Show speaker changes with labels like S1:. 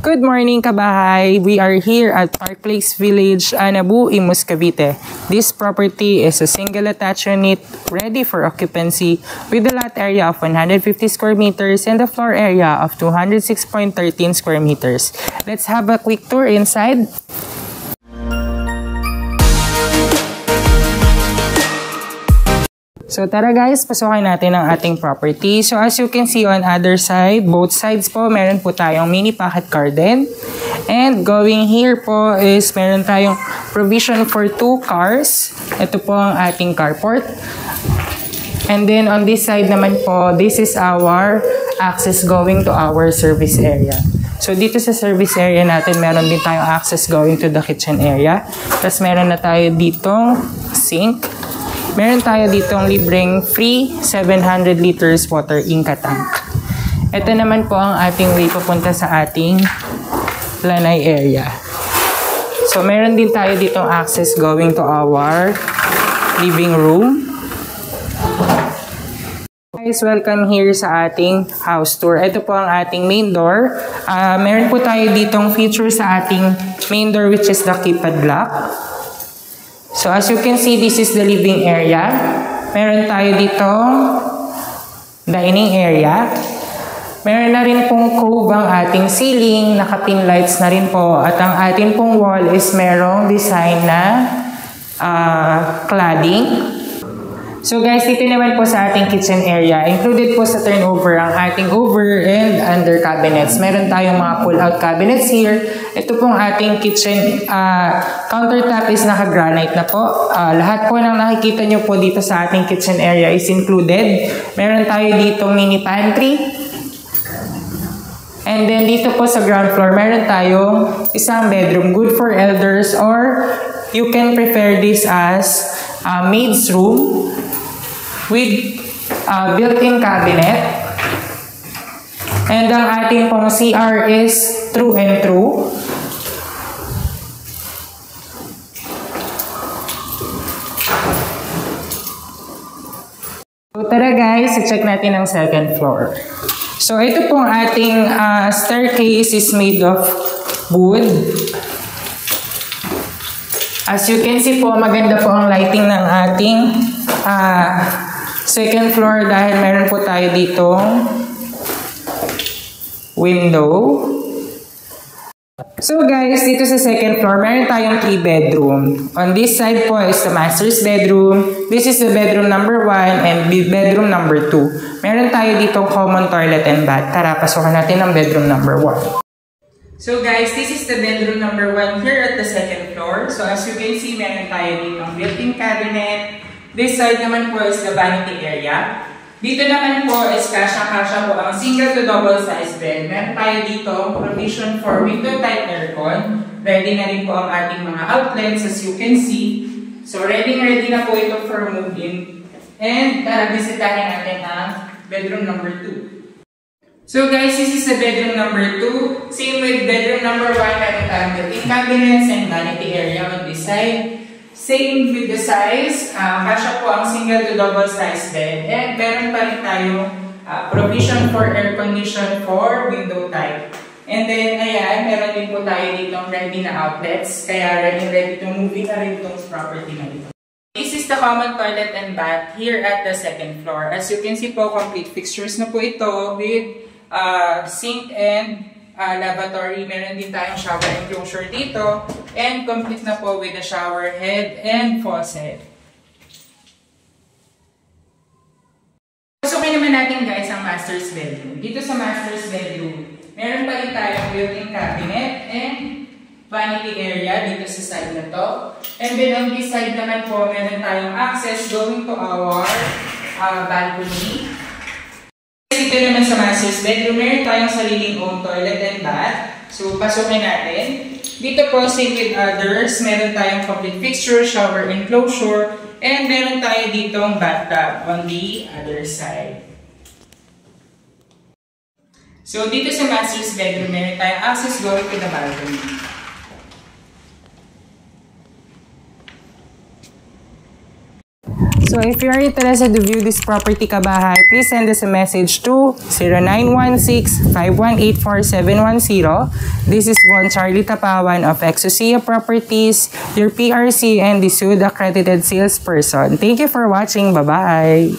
S1: Good morning, kabahay! We are here at Park Place Village, Anabu, Imus, Cavite. This property is a single attached unit ready for occupancy with a lot area of 150 square meters and a floor area of 206.13 square meters. Let's have a quick tour inside. So tara guys, pasukin natin ang ating property. So as you can see on other side, both sides po, meron po tayong mini pocket garden. And going here po is meron tayong provision for 2 cars. Ito po ang ating carport. And then on this side naman po, this is our access going to our service area. So dito sa service area natin, meron din tayong access going to the kitchen area. Tapos meron na tayo ditong sink. Meron tayo ditong libreng free 700 liters water Inca tank. Ito naman po ang ating way papunta sa ating lanay area. So meron din tayo ditong access going to our living room. Guys, welcome here sa ating house tour. Ito po ang ating main door. Meron po tayo ditong feature sa ating main door, which is the keypad lock. So as you can see, this is the living area. Meron tayo dito dining area. Meron na rin pong cove ang ating ceiling, naka-pin lights na rin po. At ang ating pong wall is merong design na cladding. So guys, dito naman po sa ating kitchen area, included po sa turnover ang ating over and under cabinets. Meron tayong mga pull-out cabinets here. Ito pong ating kitchen countertop is naka-granite na po. Lahat po ng nakikita nyo po dito sa ating kitchen area is included. Meron tayo dito mini pantry. And then dito po sa ground floor, meron tayong isang bedroom, good for elders, or you can prepare this as a maid's room with built-in cabinet. And ang ating pong CR is through and through. So tara guys, i-check natin ang second floor. So ito pong ating staircase is made of wood. As you can see po, maganda po ang lighting ng ating second floor dahil meron po tayo ditong window. So guys, dito sa second floor, meron tayong 3 bedroom. On this side po is the master's bedroom. This is the bedroom number 1 and bedroom number 2. Meron tayo ditong common toilet and bath. Tara, pasukan natin ang bedroom number 1. So guys, this is the bedroom number 1 here at the second floor. So as you can see, meron tayo ditong built-in cabinet. This side naman po is the vanity area. Dito naman po is kasya-kasya po ang single to double size bed. Meron tayo dito provision for window type aircon. Ready na rin po ang ating mga outlets as you can see. So ready na po ito for move-in. And tara, bisitahin natin ang bedroom number 2. So guys, this is the bedroom number 2. Same with bedroom number 1, meron tayong built-in cabinets and vanity area on this side. Same with the size, kasya po ang single to double size bed. And meron pa rin tayong provision for air condition for window type. And then, ayan, meron din po tayo ditong ready na outlets. Kaya ready to move in na rin itong property na ito. This is the common toilet and bath here at the second floor. As you can see po, complete fixtures na po ito with sink and lavatory. Meron din tayong shower enclosure dito. And complete na po with the shower head and faucet. Pasukin naman natin guys ang master's bedroom. Dito sa master's bedroom, meron pa rin tayong built-in cabinet and vanity area dito sa side na to. And then on this side naman po, meron tayong access going to our balcony. Dito naman sa master's bedroom, meron tayong sariling own toilet and bath. So, pasukin natin. Dito po, same with others, meron tayong complete fixture, shower enclosure, and meron tayo ditong bathtub on the other side. So, dito sa master's bedroom, meron tayong access going to the balcony.
S2: So
S1: So if you are interested to view this property kabahay, please send us a message to 0916-5184710. This is Von Charlie Tapawan of Exosia Properties, your PRC and the Sud accredited salesperson. Thank you for watching. Bye-bye.